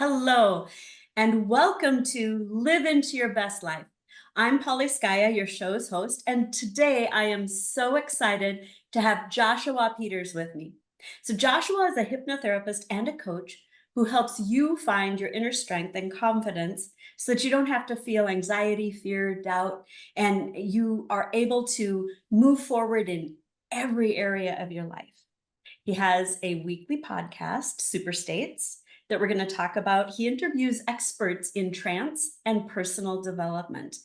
Hello, and welcome to Live Into Your Best Life. I'm Polly Skaia, your show's host, and today I am so excited to have Joshua Peters with me. So, Joshua is a hypnotherapist and a coach who helps you find your inner strength and confidence so that you don't have to feel anxiety, fear, doubt, and you are able to move forward in every area of your life. He has a weekly podcast, Super States, that we're going to talk about. He interviews experts in trance and personal development.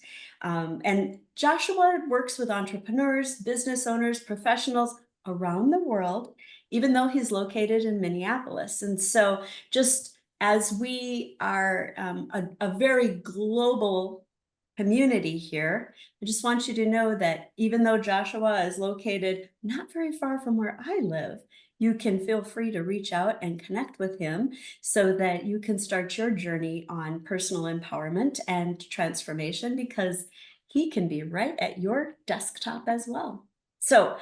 And Joshua works with entrepreneurs, business owners, professionals around the world, even though he's located in Minneapolis. And so, just as we are a very global community here, I just want you to know that even though Joshua is located not very far from where I live, you can feel free to reach out and connect with him so that you can start your journey on personal empowerment and transformation, because he can be right at your desktop as well. So,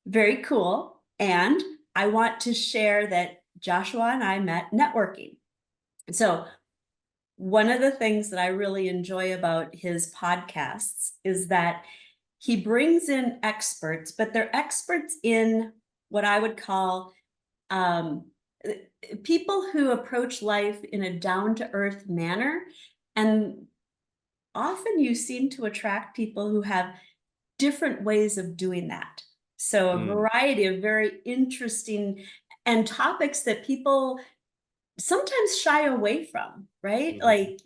very cool. And I want to share that Joshua and I met networking. So, one of the things that I really enjoy about his podcasts is that he brings in experts, but they're experts in what I would call um, people who approach life in a down to earth manner. And often you seem to attract people who have different ways of doing that. So, a Mm, variety of very interesting and topics that people sometimes shy away from, right? mhm. Like,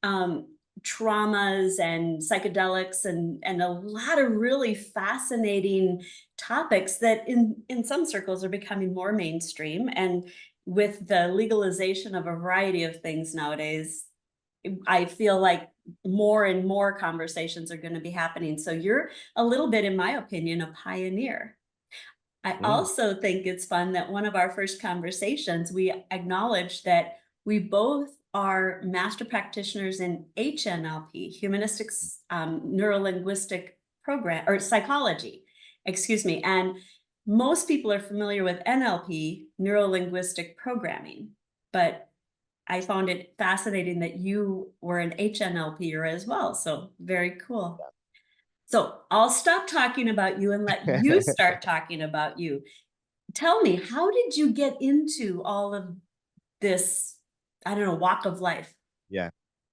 um, traumas and psychedelics and a lot of really fascinating topics that in some circles are becoming more mainstream. And with the legalization of a variety of things nowadays, I feel like more and more conversations are going to be happening. So you're a little bit, in my opinion, a pioneer. I Mm, also think it's fun that one of our first conversations, we acknowledged that we both are master practitioners in HNLP, humanistic neurolinguistic program or psychology, excuse me. And most people are familiar with NLP, neurolinguistic programming, but I found it fascinating that you were an HNLPer as well. So very cool. So I'll stop talking about you and let you start talking about you. Tell me, how did you get into all of this, I don't know, walk of life? yeah.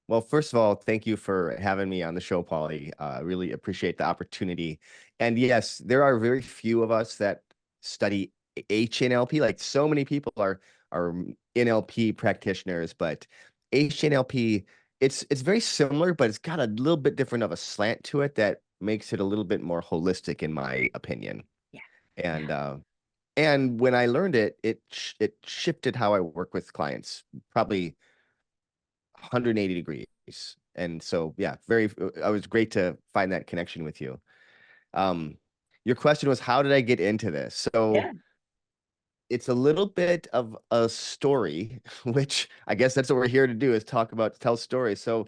Well, first of all, thank you for having me on the show, Polly. Really appreciate the opportunity. And yes, there are very few of us that study HNLP. Like so many people are NLP practitioners, but HNLP, it's very similar, but it's got a little bit different of a slant to it that makes it a little bit more holistic, in my opinion. Yeah. And Yeah. when I learned it, it shifted how I work with clients, probably 180 degrees. And so, yeah, I was great to find that connection with you. Um, your question was, how did I get into this? So Yeah. it's a little bit of a story, which I guess that's what we're here to do is tell stories. So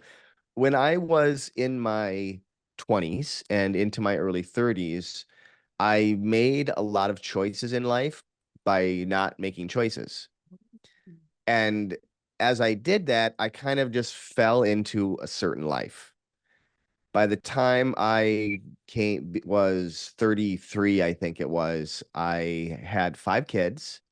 when I was in my 20s and into my early 30s, I made a lot of choices in life by not making choices. And as I did that, I kind of just fell into a certain life. By the time I was 33, I think it was, I had 5 kids.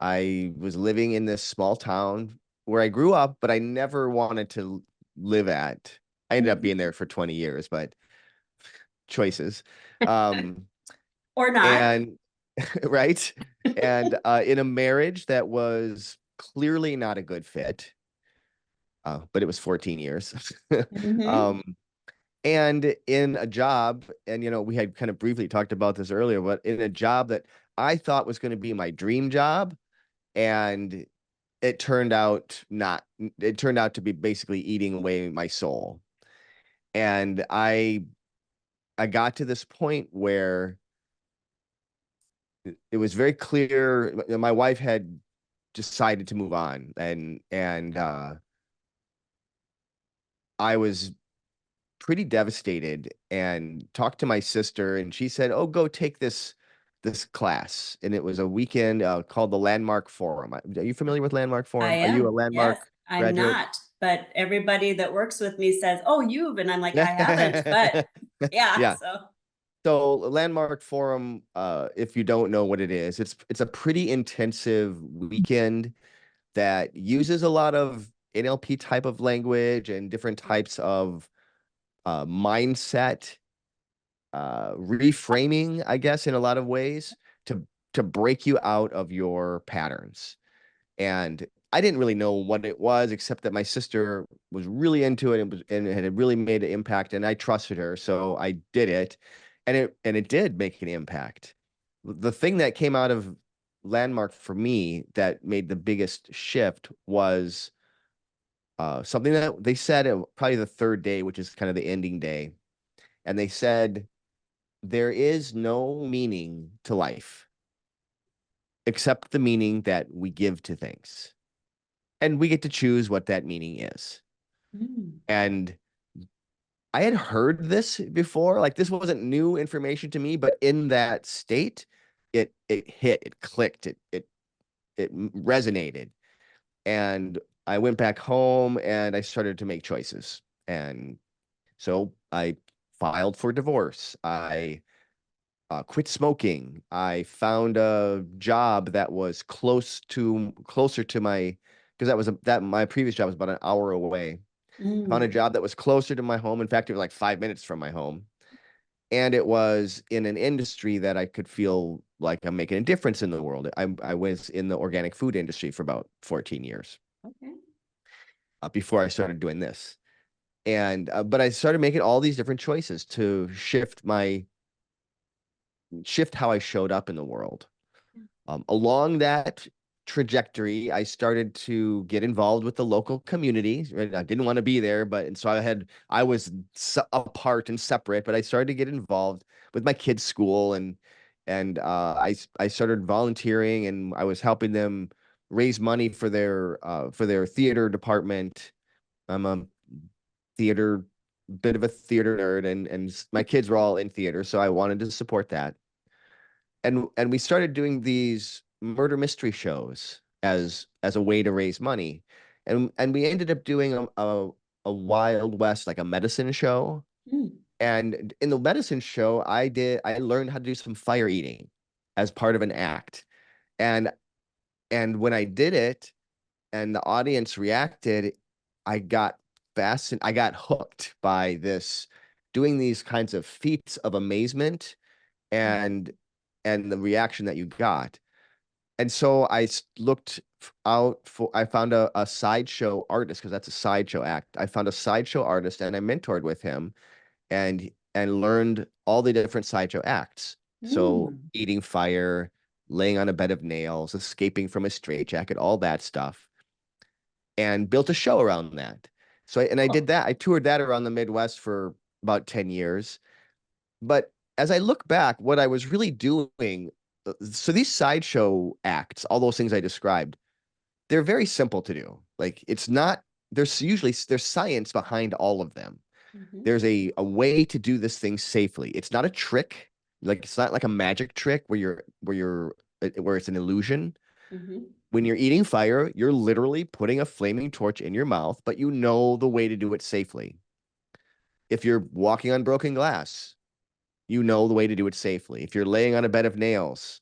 I was living in this small town where I grew up, but I never wanted to live at. I ended up being there for 20 years, but choices. Um, Or not. and right. And in a marriage that was clearly not a good fit, but it was 14 years. Hmm. um, and in a job, and we had kind of briefly talked about this earlier, but in a job that I thought was going to be my dream job, and it turned out not, it turned out to be basically eating away my soul. And I got to this point where it was very clear my wife had decided to move on, and I was pretty devastated and talked to my sister, and she said, "Oh, go take this this class, and it was a weekend called the Landmark Forum. Are you familiar with Landmark I Forum? Are you a am. Yes, Landmark I'm graduate? not. But everybody that works with me says, "Oh, and I'm like, I haven't, but yeah. Yeah. So, So Landmark Forum, if you don't know what it is, it's a pretty intensive weekend that uses a lot of NLP type of language and different types of mindset reframing, I guess, in a lot of ways to break you out of your patterns. And I didn't really know what it was, except that my sister was really into it and it had really made an impact, and I trusted her, so I did it, and it did make an impact. The thing that came out of Landmark for me that made the biggest shift was something that they said probably the third day, which is kind of the ending day, and they said there is no meaning to life except the meaning that we give to things. And we get to choose what that meaning is. mm, And I had heard this before, like this wasn't new information to me, but in that state, it hit, it clicked, it resonated. And I went back home and I started to make choices. And so I filed for divorce. I quit smoking. I found a job that was closer to my, because that my previous job was about an hour away. I found a mm, job that was closer to my home. In fact, it was like 5 minutes from my home. And it was in an industry that I could feel like I'm making a difference in the world. I was in the organic food industry for about 14 years okay. before I started doing this. And but I started making all these different choices to shift how I showed up in the world. Along that trajectory, I started to get involved with the local community. Right? I didn't want to be there, but and so I was apart and separate, but I started to get involved with my kids' school and I started volunteering and I was helping them raise money for their theater department. I'm a theater bit of a theater nerd and my kids were all in theater, so I wanted to support that and we started doing these murder mystery shows as a way to raise money, and we ended up doing a Wild West, like a medicine show. Mm, And in the medicine show, I learned how to do some fire eating as part of an act. And when I did it and the audience reacted, I got I got hooked by this, doing these kinds of feats of amazement mm, and the reaction that you got. And so looked out for, I found a sideshow artist because that's a sideshow act. I found a sideshow artist and I mentored with him and learned all the different sideshow acts. So mm. eating fire, laying on a bed of nails, escaping from a straitjacket, all that stuff, and built a show around that. So I did Cool. that. I toured that around the Midwest for about 10 years. But as I look back, what I was really doing, so these sideshow acts, all those things I described, they're very simple to do. Like it's not, there's science behind all of them. Mhm, There's a way to do this thing safely. It's not a trick. Like it's not like a magic trick where it's an illusion. mhm. When you're eating fire, you're literally putting a flaming torch in your mouth, but you know the way to do it safely. If you're walking on broken glass, you know the way to do it safely. If you're laying on a bed of nails,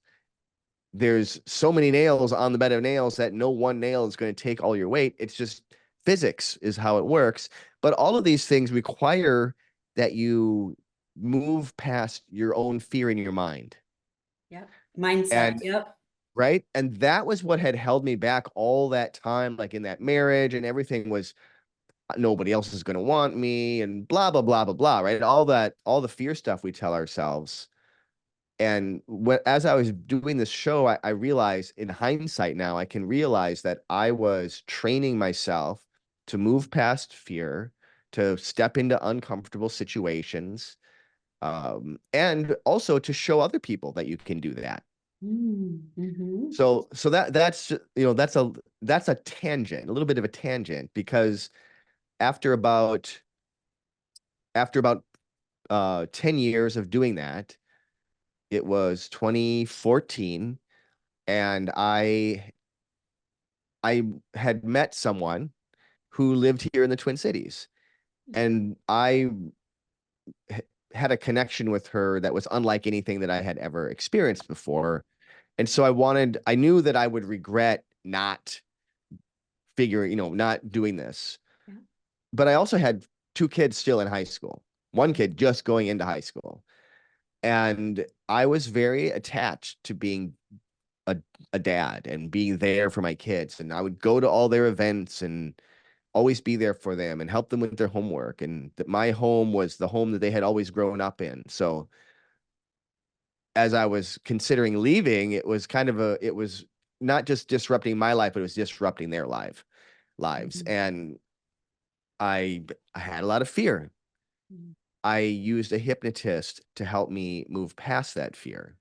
there's so many nails on the bed of nails that no one nail is going to take all your weight. It's just physics is how it works. But all of these things require that you move past your own fear in your mind. Yep. Mindset. And Yep. right. And that was what had held me back all that time, like in that marriage, and everything was nobody else is going to want me and blah, blah, blah, blah, blah. Right. All the fear stuff we tell ourselves. And as I was doing this show, I realized in hindsight now, I can realize that I was training myself to move past fear, to step into uncomfortable situations, and also to show other people that you can do that. Mm, mhm, So that's a tangent, a little bit of a tangent, because after about 10 years of doing that, It was 2014, and I had met someone who lived here in the Twin Cities, and I had a connection with her that was unlike anything that I had ever experienced before. And so I knew that I would regret not not doing this. Yeah. But I also had two kids still in high school, one kid just going into high school. And I was very attached to being a, a dad and being there for my kids. And I would go to all their events and always be there for them and help them with their homework. And that my home was the home that they had always grown up in. So as I was considering leaving, it was not just disrupting my life, but it was disrupting their lives. Mhm. And I had a lot of fear. Mhm. I used a hypnotist to help me move past that fear,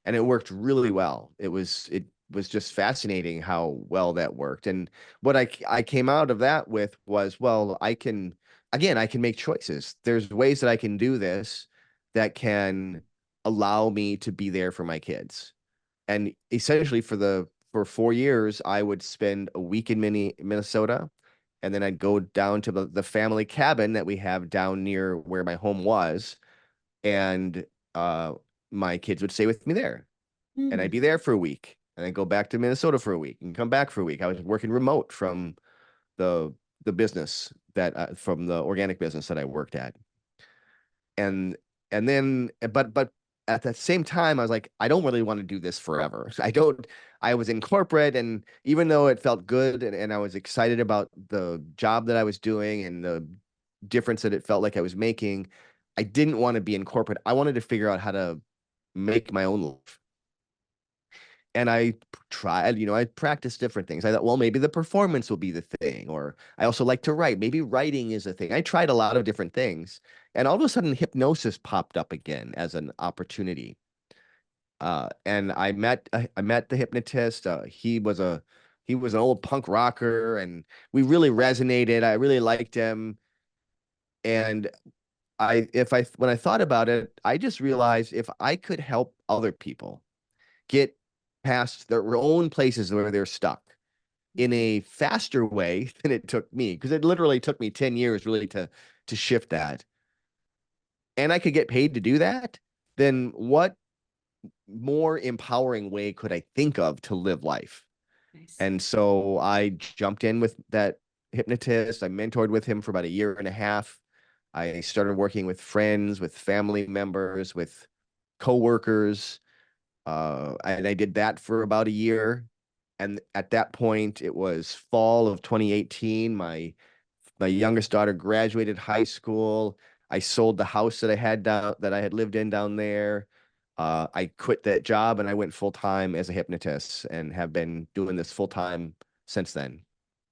and it worked really well. It was just fascinating how well that worked. And what I came out of that with was, well, I can make choices. There's ways that I can do this that can allow me to be there for my kids. And essentially for 4 years, I would spend a week in Minnesota, and then I'd go down to the family cabin that we have down near where my home was, and uh, my kids would stay with me there, and I'd Mm. be there for a week, and then go back to Minnesota for a week and come back for a week. I was working remote from the the business from the organic business that I worked at, and then but at the same time I was like, I don't really want to do this forever. I was in corporate, and even though it felt good, and I was excited about the job that I was doing and the difference that it felt like I was making, I didn't want to be in corporate. I wanted to figure out how to make my own life. And I tried, I practiced different things. I thought, well, maybe the performance will be the thing. Or I also like to write. Maybe writing is a thing. I tried a lot of different things. And all of a sudden, hypnosis popped up again as an opportunity. And I met the hypnotist. He was an old punk rocker, and we really resonated. I really liked him. And when I thought about it, I just realized if I could help other people get past their own places where they're stuck in a faster way than it took me, because it literally took me 10 years really to shift that, and I could get paid to do that, then what more empowering way could I think of to live life? Nice. And so I jumped in with that hypnotist. I mentored with him for about a year and a half. I started working with friends, with family members, with coworkers. And I did that for about a year. And at that point, it was fall of 2018. My youngest daughter graduated high school. I sold the house that I had lived in down there. I quit that job and I went full time as a hypnotist and have been doing this full time since then.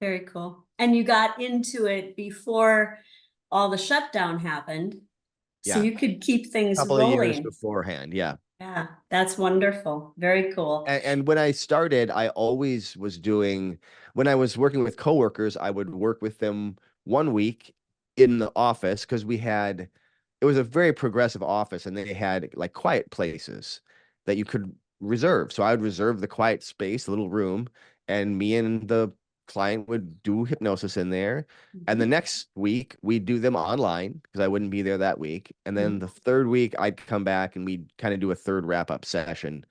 Very cool. And you got into it before all the shutdown happened, so Yeah, you could keep a things couple of years rolling. beforehand. Yeah. Yeah, that's wonderful. Very cool. And when I started, I always was doing, when I was working with coworkers, I would work with them one week in the office because it was a very progressive office, and they had like quiet places that you could reserve. So I would reserve the quiet space, the little room, and me and the client would do hypnosis in there. And the Mhm. next week we'd do them online because I wouldn't be there that week. And then the third week I'd come back and we'd kind of do a third wrap up session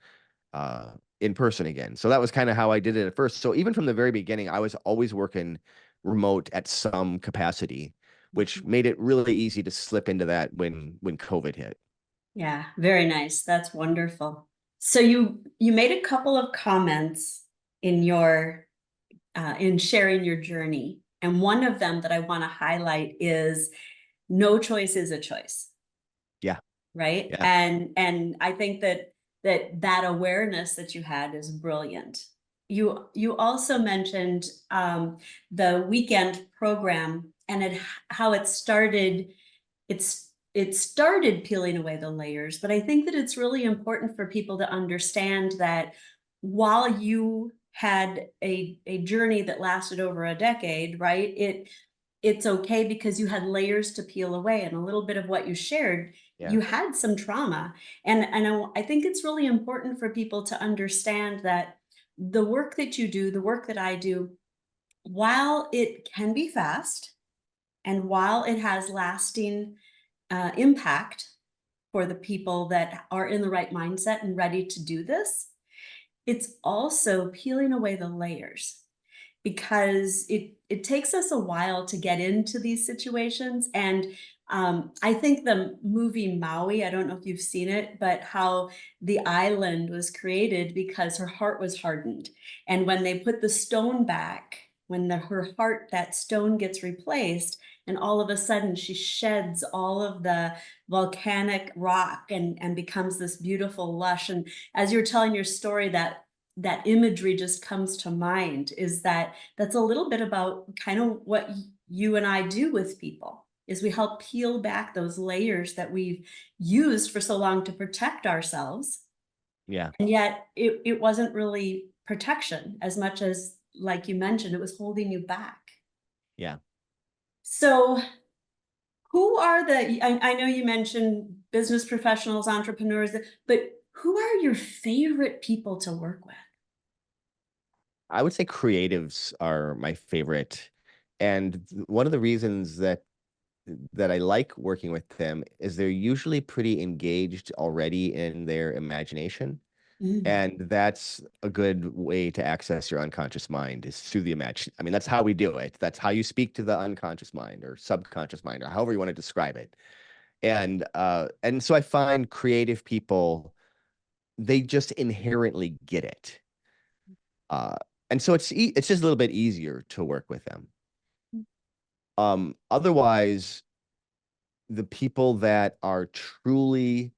in person again. So that was kind of how I did it at first. So even from the very beginning, I was always working remote at some capacity, which Mhm. made it really easy to slip into that when COVID hit. Yeah, very nice. That's wonderful. So you made a couple of comments in your in sharing your journey, and one of them that I want to highlight is no choice is a choice, Yeah, right? yeah, And I think that awareness that you had is brilliant. You also mentioned the weekend program and how it started. It started peeling away the layers, but I think that it's really important for people to understand that while you had a journey that lasted over a decade, right? it's okay because you had layers to peel away, and a little bit of what you shared, Yeah. you had some trauma. And I think it's really important for people to understand that the work that you do, the work that I do, while it can be fast and while it has lasting impact for the people that are in the right mindset and ready to do this, it's also peeling away the layers, because it takes us a while to get into these situations. And I think the movie Maui, I don't know if you've seen it, but how the island was created because her heart was hardened. And when they put the stone back, when her heart, that stone gets replaced, and all of a sudden she sheds all of the volcanic rock and becomes this beautiful lush. And as you're telling your story, that imagery just comes to mind, is that that's a little bit about kind of what you and I do with people, is we help peel back those layers that we've used for so long to protect ourselves. Yeah. And yet it wasn't really protection as much as, like you mentioned, it was holding you back. Yeah. So who are I know you mentioned business professionals, entrepreneurs, but who are your favorite people to work with? I would say creatives are my favorite. And one of the reasons that I like working with them is they're usually pretty engaged already in their imagination. Mm. And that's a good way to access your unconscious mind, is through the imagine. I mean, that's how we do it. That's how you speak to the unconscious mind or subconscious mind, or however you want to describe it. And so I find creative people, they just inherently get it. Uh, and so it's just a little bit easier to work with them. Otherwise, the people that are truly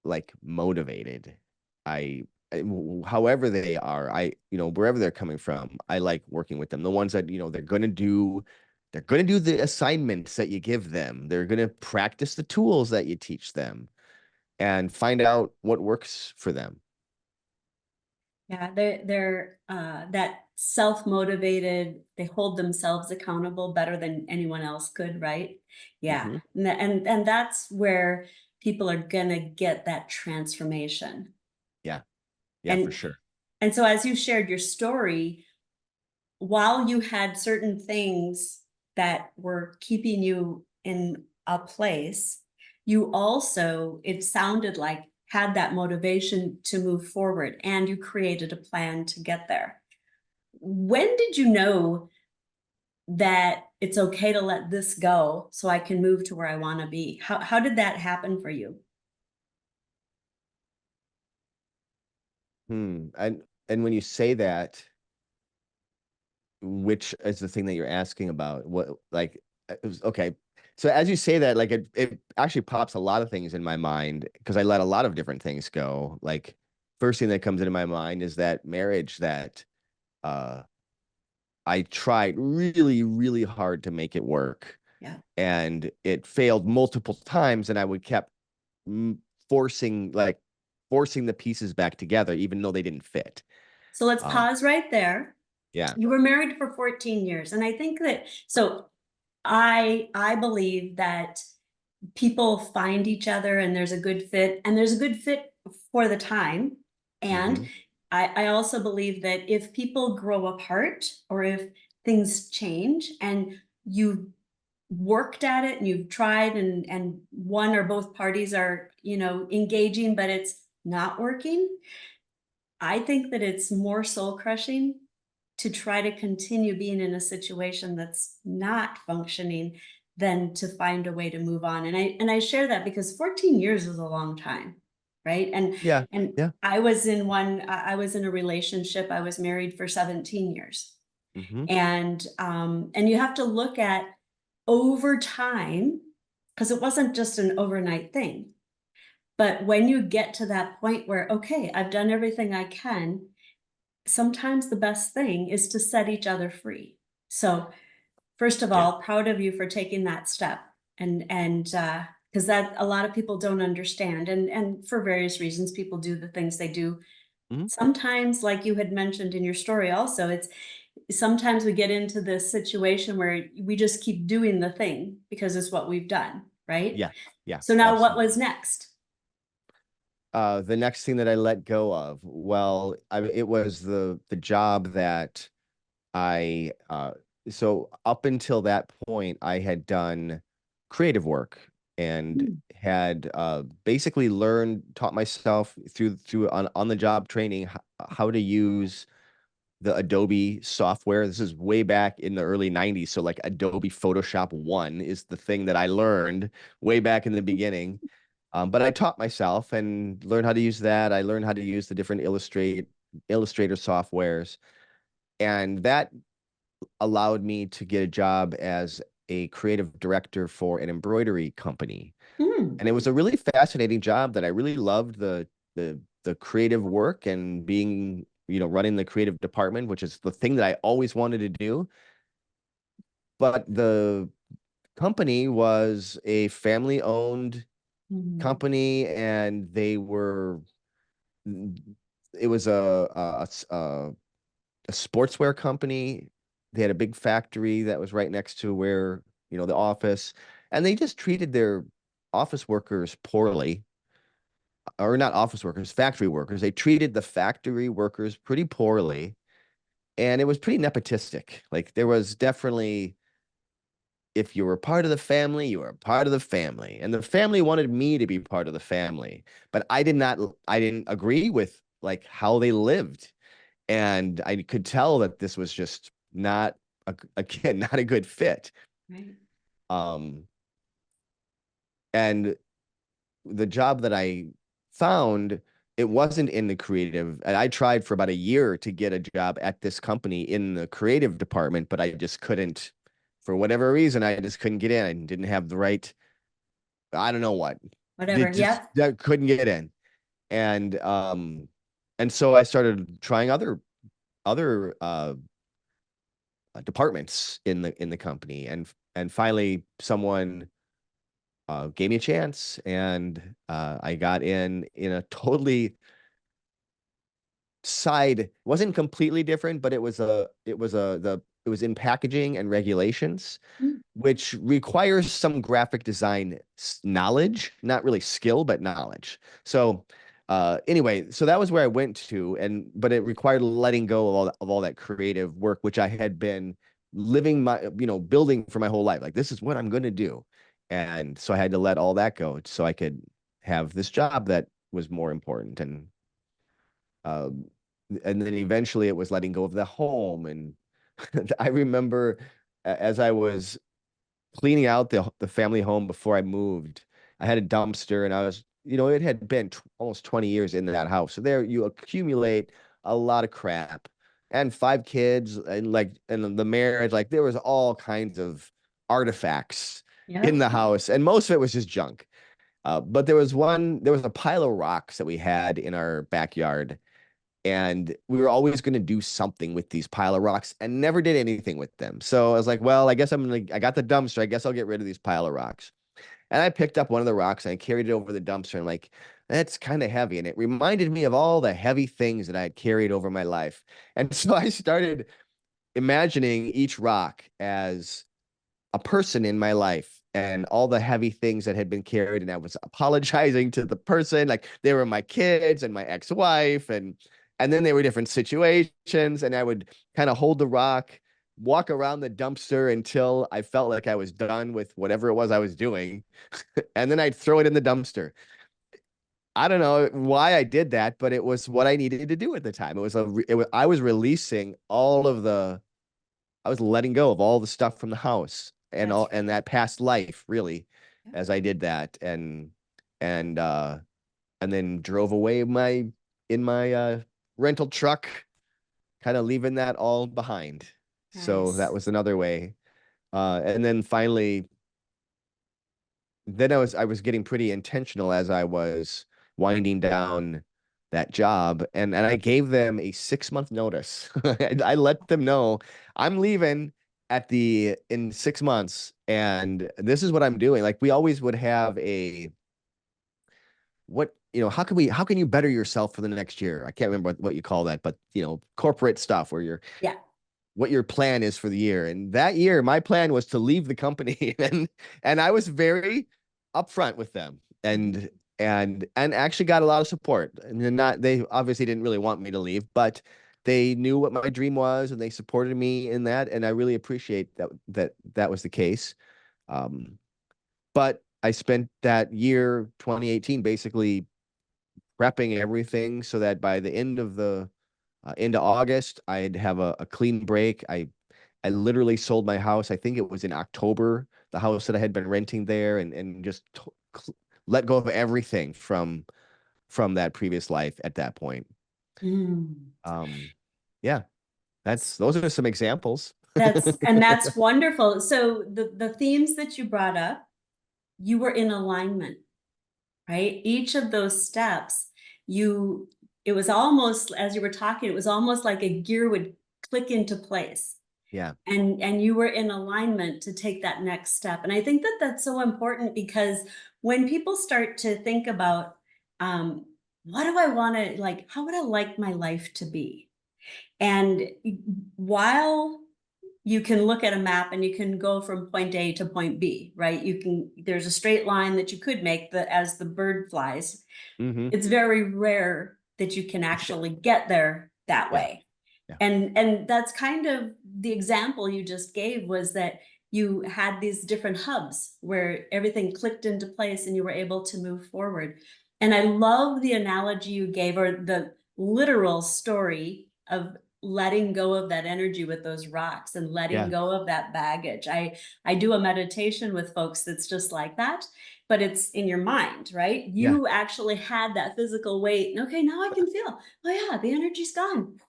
like motivated, I however they are, wherever they're coming from, I like working with them. The ones that, they're gonna do the assignments that you give them. They're gonna practice the tools that you teach them and find out what works for them. Yeah, they're that self-motivated, they hold themselves accountable better than anyone else could, right? Yeah. Hmm. And that's where people are gonna get that transformation. Yeah, yeah, for And sure. and so as you shared your story, while you had certain things that were keeping you in a place, you also, it sounded like, had that motivation to move forward, and you created a plan to get there. When did you know that it's okay to let this go so I can move to where I want to be? How did that happen for you? And when you say that, which is the thing that you're asking about? What, like, okay. So as you say that, like it actually pops a lot of things in my mind because I let a lot of different things go. Like, first thing that comes into my mind is that marriage that uh I tried really, really hard to make it work, Yeah. and it failed multiple times, and I would kept mm, forcing like forcing the pieces back together, even though they didn't fit. So let's Um, pause right there. yeah. You were married for 14 years. And I think that, so I believe that people find each other and there's a good fit, and there's a good fit for the time. And Hmm. I also believe that if people grow apart, or if things change and you've worked at it and you've tried, and one or both parties are, engaging, but it's not working, I think that it's more soul crushing to try to continue being in a situation that's not functioning than to find a way to move on. And I share that because 14 years is a long time, right? And Yeah. and Yeah. I was in a relationship. I was married for 17 years. Hmm. And you have to look at over time, because it wasn't just an overnight thing. But when you get to that point where, okay, I've done everything I can, sometimes the best thing is to set each other free. So first of Yeah. all, proud of you for taking that step. And because that, a lot of people don't understand, and for various reasons people do the things they do. Hmm. Sometimes, like you had mentioned in your story also, sometimes we get into this situation where we just keep doing the thing because it's what we've done, right? Yeah, yeah, So now what absolutely. was next? The next thing that I let go of, well, it was the job that I so up until that point, I had done creative work and Mm. had basically taught myself through on the job training how to use the Adobe software. This is way back in the early 90s. So like Adobe Photoshop 1 is the thing that I learned way back in the beginning. But I taught myself and learned how to use that. I learned how to use the different Illustrator softwares. And that allowed me to get a job as a creative director for an embroidery company. Mm. And it was a really fascinating job that I really loved the creative work and being, running the creative department, which is the thing that I always wanted to do. But the company was a family owned Mm. company and it was a sportswear company. They had a big factory that was right next to where, the office, and they just treated their office workers poorly, or not office workers, factory workers. They treated the factory workers pretty poorly, and it was pretty nepotistic. Like there was definitely, if you were part of the family, you were part of the family, and the family wanted me to be part of the family, but I didn't agree with like how they lived. And I could tell that this was just not again not a good fit. Right. Um, and the job that I found, it wasn't in the creative. And I tried for about a year to get a job at this company in the creative department, but I just couldn't, for whatever reason, I just couldn't get in. I didn't have the right, I don't know what. Whatever. Did just Yep. that couldn't get in. And and so I started trying other departments in the company, and finally someone gave me a chance, and I got in a totally side, wasn't completely different, but it was in packaging and regulations, Mm. which requires some graphic design knowledge, not really skill, but knowledge. So anyway, so that was where I went to, but it required letting go of all that creative work, which I had been living building for my whole life. Like this is what I'm going to do. And so I had to let all that go so I could have this job that was more important. Um, and then eventually it was letting go of the home. And I remember as I was cleaning out the family home before I moved, I had a dumpster, and I was, it had been almost 20 years in that house. So there you accumulate a lot of crap, and 5 kids, and the marriage, like there was all kinds of artifacts in Yep. the house, and most of it was just junk. But there was a pile of rocks that we had in our backyard, and we were always going to do something with these pile of rocks and never did anything with them. So I was like, well, I got the dumpster. I guess I'll get rid of these pile of rocks. And I picked up one of the rocks and I carried it over the dumpster, and like, that's kind of heavy. And it reminded me of all the heavy things that I had carried over my life. And so I started imagining each rock as a person in my life and all the heavy things that had been carried, and I was apologizing to the person, like they were my kids and my ex-wife, and then they were different situations, and I would kind of hold the rock, walk around the dumpster until I felt like I was done with whatever it was I was doing, and then I'd throw it in the dumpster. I don't know why I did that, but it was what I needed to do at the time. I was releasing all of the I was letting go of all the stuff from the house That's and that past life, really, right. as I did that, and and then drove away in my rental truck, kind of leaving that all behind. So that Nice. was another way. And then finally, then I was getting pretty intentional as I was winding down that job, and I gave them a 6 month notice. I let them know I'm leaving in 6 months, and this is what I'm doing. Like we always would have how can you better yourself for the next year? I can't remember what you call that, but corporate stuff where you're Yeah. what your plan is for the year. And that year, my plan was to leave the company, and I was very upfront with them, and actually got a lot of support. And then not they obviously didn't really want me to leave, but they knew what my dream was, and they supported me in that, and I really appreciate that was the case. Um, but I spent that year 2018 basically prepping everything so that by the end of the into August, I'd have a clean break. I literally sold my house. I think it was in October, the house that I had been renting there, and just let go of everything from that previous life at that point. Mm. Um, yeah, those are some examples. That's wonderful. So the themes that you brought up, you were in alignment, right? Each of those steps, you it was almost, as you were talking, it was almost like a gear would click into place. Yeah, And you were in alignment to take that next step. And I think that that's so important, because when people start to think about, what do I want to, like, how would I like my life to be? And while you can look at a map and you can go from point A to point B, right? There's a straight line that you could make as the bird flies. hmm, It's very rare that you can actually get there that yeah, way. yeah, And that's kind of the example you just gave, was that you had these different hubs where everything clicked into place and you were able to move forward. And I love the analogy you gave, or the literal story of letting go of that energy with those rocks and letting yeah, go of that baggage. I do a meditation with folks that's just like that, but it's in your mind, right? yeah. You actually had that physical weight. Okay, now I can feel, oh yeah, the energy's gone.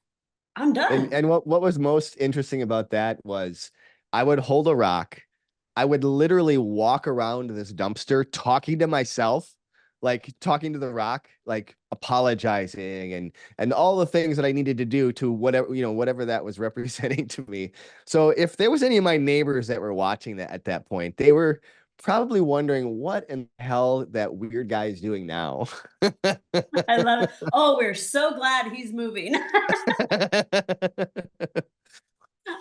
I'm And done. and what was most interesting about that was I would hold a rock. I would literally walk around this dumpster talking to myself, like talking to the rock, like apologizing and all the things that I needed to do to whatever, whatever that was representing to me. So if there was any of my neighbors that were watching that at that point, they were probably wondering what in the hell that weird guy is doing now. I love it. Oh, we're so glad he's moving.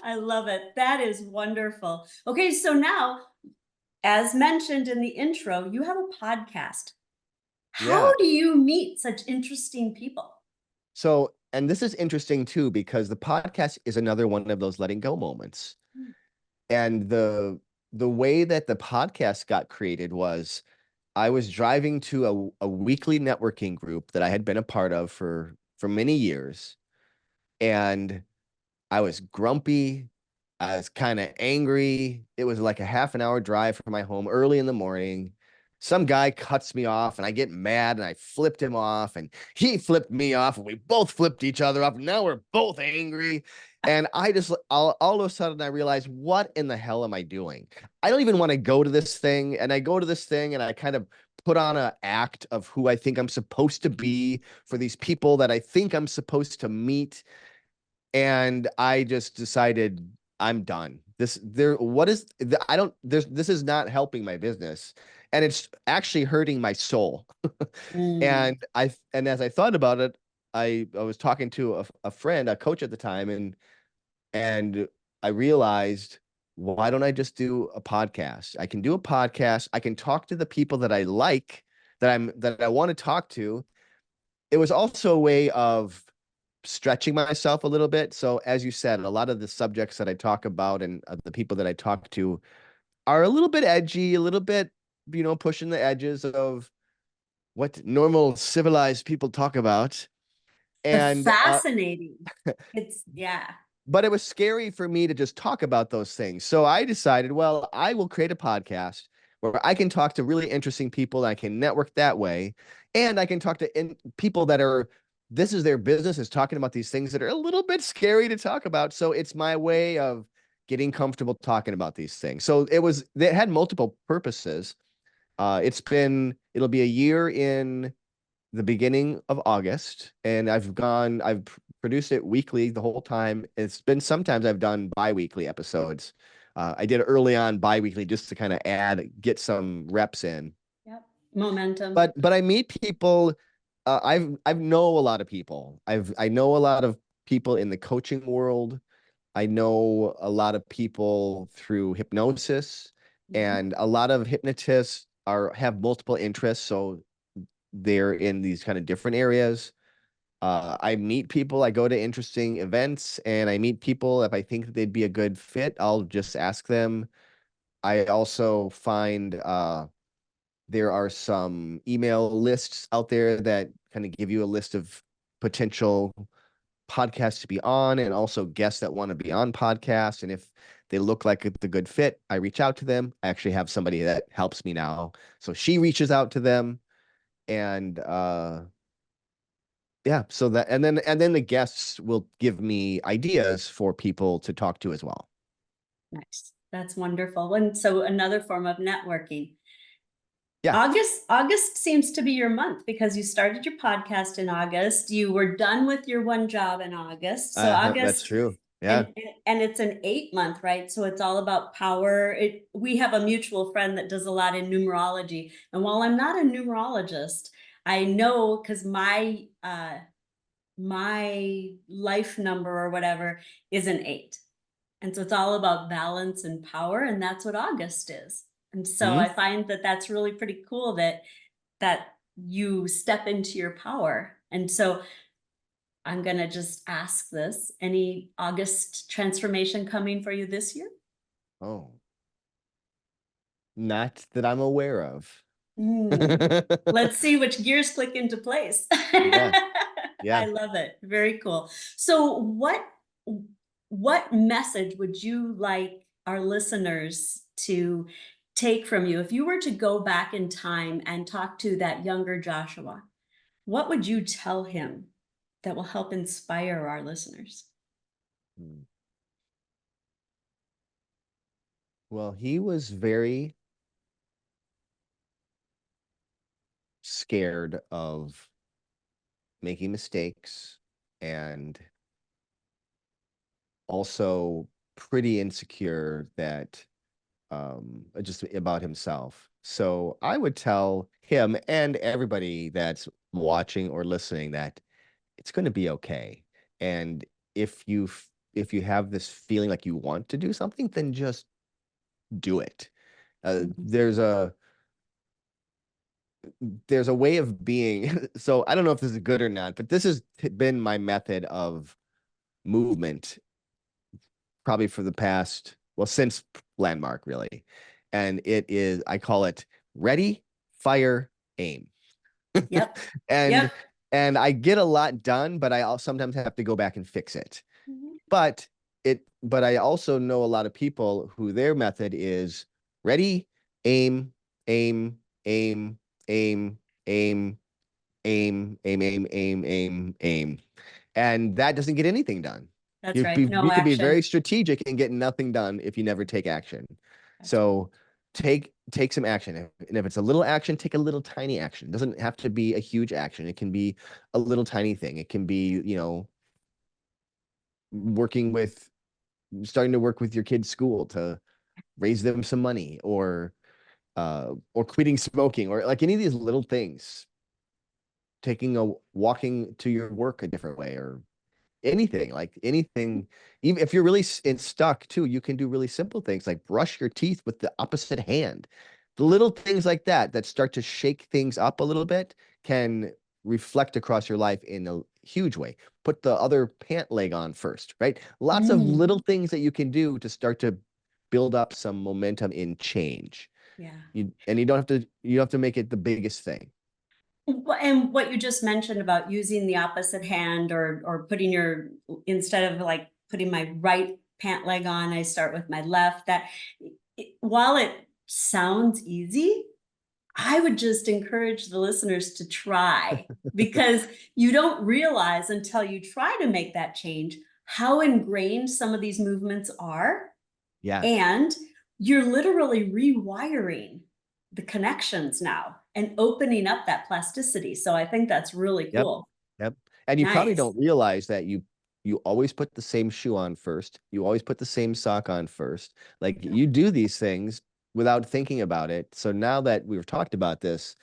I love it. That is wonderful. Okay, so now, as mentioned in the intro, you have a podcast. Yeah. How do you meet such interesting people? So, and this is interesting too, because the podcast is another one of those letting go moments. And the way that the podcast got created was I was driving to a weekly networking group that I had been a part of for many years. And I was grumpy. I was kind of angry. It was like a half an hour drive from my home early in the morning. Some guy cuts me off and I get mad and I flipped him off and he flipped me off and we both flipped each other off. And now we're both angry. And I just all of a sudden I realized, what in the hell am I doing? I don't even want to go to this thing. And I go to this thing and I kind of put on an act of who I think I'm supposed to be for these people that I think I'm supposed to meet. And I just decided I'm done. I don't, this is not helping my business, and it's actually hurting my soul. Mm. And as I thought about it, I was talking to a friend, a coach at the time, and I realized, why don't I just do a podcast? I can do a podcast. I can talk to the people that I like, that I want to talk to. It was also a way of stretching myself a little bit. So, as you said, a lot of the subjects that I talk about and the people that I talk to are a little bit edgy, a little bit, pushing the edges of what normal civilized people talk about. The And fascinating. It's, yeah. but it was scary for me to just talk about those things. So I decided, well, I will create a podcast where I can talk to really interesting people. I can network that way. And I can talk to people that are, this is their business, is talking about these things that are a little bit scary to talk about. So it's my way of getting comfortable talking about these things. So it had multiple purposes. It'll be a year in the beginning of August, and I've produced it weekly the whole time. It's been sometimes I've done bi-weekly episodes. I did early on bi-weekly just to kind of get some reps in. Yep. Momentum. But I meet people. I know a lot of people. I know a lot of people in the coaching world. I know a lot of people through hypnosis, Mhm. and a lot of hypnotists are have multiple interests, so they're in these kind of different areas. I meet people, I go to interesting events, and I meet people. If I think that they'd be a good fit, I'll just ask them. I also find there are some email lists out there that kind of give you a list of potential podcasts to be on, and also guests that want to be on podcasts. And if they look like it's a good fit, I reach out to them. I actually have somebody that helps me now. So she reaches out to them, and yeah, so that and then the guests will give me ideas for people to talk to as well. Nice. That's wonderful. And so another form of networking. Yeah, August seems to be your month because you started your podcast in August. You were done with your one job in August. So that's August true. Yeah. and and it's an 8 month, right? So it's all about power. We have a mutual friend that does a lot in numerology. And while I'm not a numerologist, I know because my life number or whatever is an 8. And so it's all about balance and power, and that's what August is. And so Hmm. I find that that's really pretty cool that you step into your power. And so I'm going to just ask this, any August transformation coming for you this year? Oh, not that I'm aware of. Mm. Let's see which gears click into place. Yeah, I yeah. love it. Very cool. So what message would you like our listeners to take from you if you were to go back in time and talk to that younger Joshua? What would you tell him that will help inspire our listeners? Hmm. Well, he was very scared of making mistakes, and also pretty insecure that just about himself. So I would tell him and everybody that's watching or listening that it's going to be okay. And if you have this feeling like you want to do something, then just do it. Uh, Mhm. there's a there's a way of being. So I don't know if this is good or not, but this has been my method of movement probably for the past, well, since Landmark really. And it is, I call it ready, fire, aim. Yep. And Yep. I get a lot done, but I also sometimes have to go back and fix it. Mhm. But I also know a lot of people who their method is ready, aim, aim, aim, aim, aim, aim, aim, aim, aim, aim, aim. And that doesn't get anything done. That's right. No You could be action. very strategic and get nothing done if you never take action. That's right. So take some action. And if it's a little action, take a little tiny action. It doesn't have to be a huge action. It can be a little tiny thing. It can be, working with starting to work with your kid's school to raise them some money, or quitting smoking, or like any of these little things, taking a walking to your work a different way, or anything, like anything. Even if you're really stuck too, you can do really simple things like brush your teeth with the opposite hand. The little things like that that start to shake things up a little bit can reflect across your life in a huge way. Put the other pant leg on first, right? Lots of Mm. little things that you can do to start to build up some momentum in change. Yeah. And you don't have to make it the biggest thing. And what you just mentioned about using the opposite hand or putting your instead of like putting my right pant leg on, I start with my left. That while it sounds easy, I would just encourage the listeners to try because you don't realize until you try to make that change how ingrained some of these movements are. Yeah. And you're literally rewiring the connections now and opening up that plasticity. So I think that's really Yep. cool. Yep. And you probably Nice. don't realize that you always put the same shoe on first. You always put the same sock on first. Like you do these things without thinking about it. So now that we've talked about this,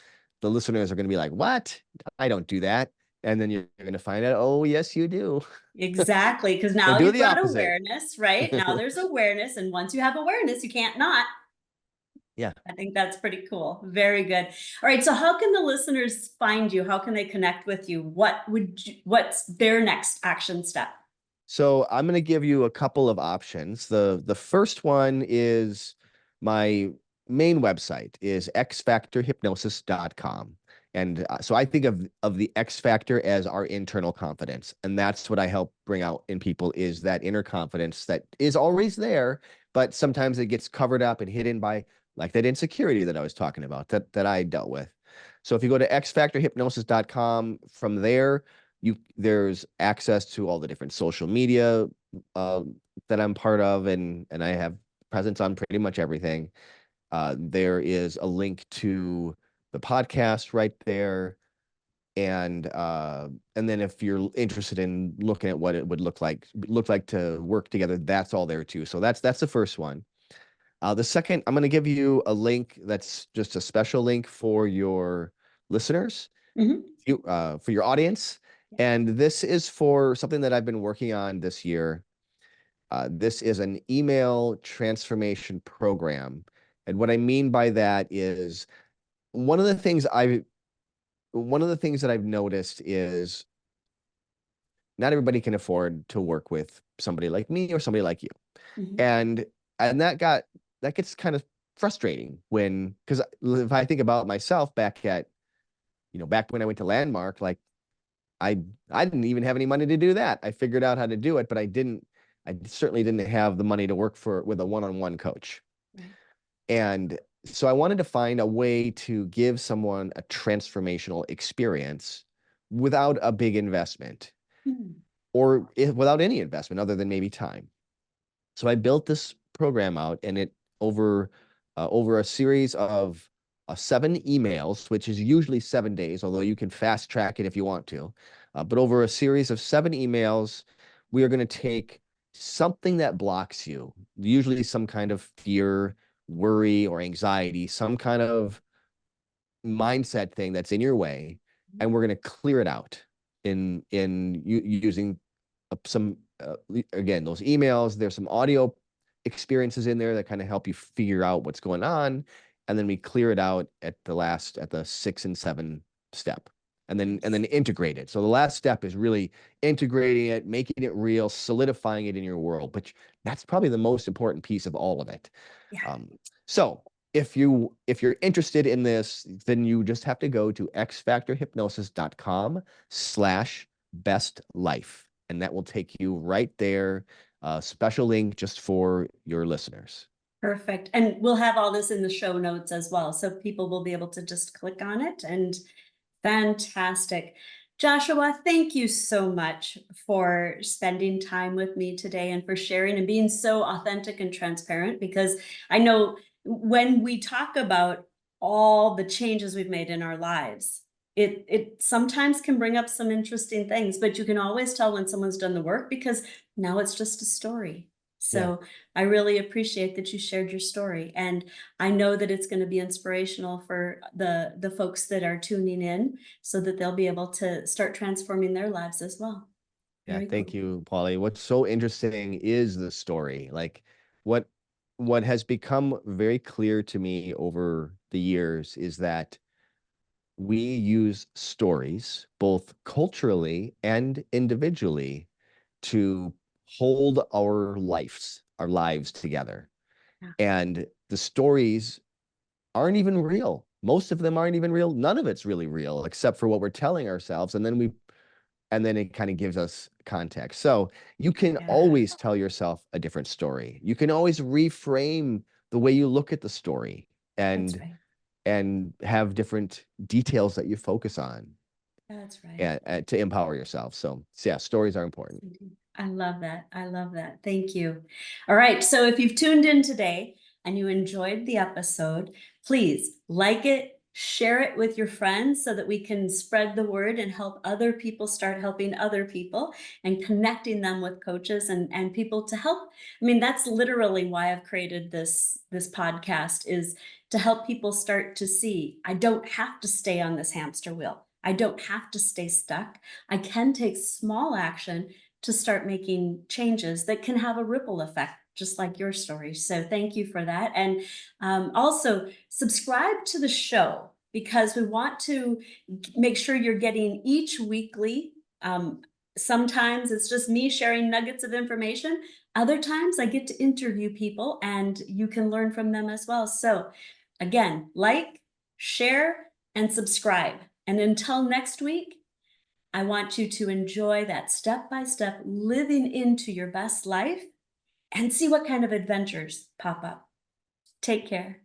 the listeners are going to be like, "What? I don't do that." And then you're going to find out, oh, yes, you do. Exactly. Because So now do you've the got opposite. awareness, right? Now there's awareness. And once you have awareness, you can't not. Yeah. I think that's pretty cool. Very good. All right. So how can the listeners find you? How can they connect with you? What's their next action step? So I'm going to give you a couple of options. The first one is my main website is xfactorhypnosis.com. And so I think of the X factor as our internal confidence. And that's what I help bring out in people is that inner confidence that is always there, but sometimes it gets covered up and hidden by like that insecurity that I was talking about that I dealt with. So if you go to xfactorhypnosis.com, from there, there's access to all the different social media uh, that I'm part of, and I have presence on pretty much everything. There is a link to the podcast right there, and then if you're interested in looking at what it would look like to work together, that's all there too. So that's the first one. The second, I'm going to give you a link that's just a special link for your listeners, Mhm. for your audience. And this is for something that I've been working on this year. This is an email transformation program. And what I mean by that is one of the things that I've noticed is not everybody can afford to work with somebody like me or somebody like you. Mhm. And and that gets kind of frustrating when because if I think about myself back when I went to Landmark, like I I didn't even have any money to do that. I figured out how to do it, but I certainly didn't have the money to work with a one-on-one coach. Right. And so I wanted to find a way to give someone a transformational experience without a big investment Mhm. or without any investment other than maybe time. So I built this program out, and it over over a series of 7 emails, which is usually 7 days, although you can fast track it if you want to. But over a series of 7 emails, we are going to take something that blocks you, usually some kind of fear, worry, or anxiety, some kind of mindset thing that's in your way, and we're going to clear it out using some again those emails. There's some audio experiences in there that kind of help you figure out what's going on, and then we clear it out at the 6 and 7 step, and then integrate it. So the last step is really integrating it, making it real, solidifying it in your world. But that's probably the most important piece of all of it. Yeah. So if you're interested in this, then you just have to go to xfactorhypnosis.com/bestlife, and that will take you right there. Special link just for your listeners. Perfect. And we'll have all this in the show notes as well. So people will be able to just click on it. And fantastic. Joshua, thank you so much for spending time with me today and for sharing and being so authentic and transparent, because I know when we talk about all the changes we've made in our lives, it sometimes can bring up some interesting things, but you can always tell when someone's done the work because now it's just a story. Yeah. So I really appreciate that you shared your story, and I know that it's going to be inspirational for the folks that are tuning in, so that they'll be able to start transforming their lives as well. Yeah, Very thank cool. you, Polly. What's so interesting is the story. Like what what has become very clear to me over the years is that we use stories both culturally and individually to hold our lives together. Yeah, And the stories aren't even real. Most of them aren't even real. None of it's really real except for what we're telling ourselves. And then it kind of gives us context. So you can yeah, always tell yourself a different story. You can always reframe the way you look at the story that's and right. and have different details that you focus on That's right. and to empower yourself. So yeah, stories are Yes, important. indeed. I love that. I love that. Thank you. All right. So if you've tuned in today and you enjoyed the episode, please like it, share it with your friends so that we can spread the word and help other people start helping other people and connecting them with coaches and people to help. I mean, that's literally why I've created this podcast, is to help people start to see I don't have to stay on this hamster wheel. I don't have to stay stuck. I can take small action to start making changes that can have a ripple effect, just like your story. So thank you for that. And also subscribe to the show because we want to make sure you're getting each weekly. Sometimes it's just me sharing nuggets of information. Other times I get to interview people and you can learn from them as well. So again, like, share, and subscribe. And until next week, I want you to enjoy that step by step living into your best life and see what kind of adventures pop up. Take care.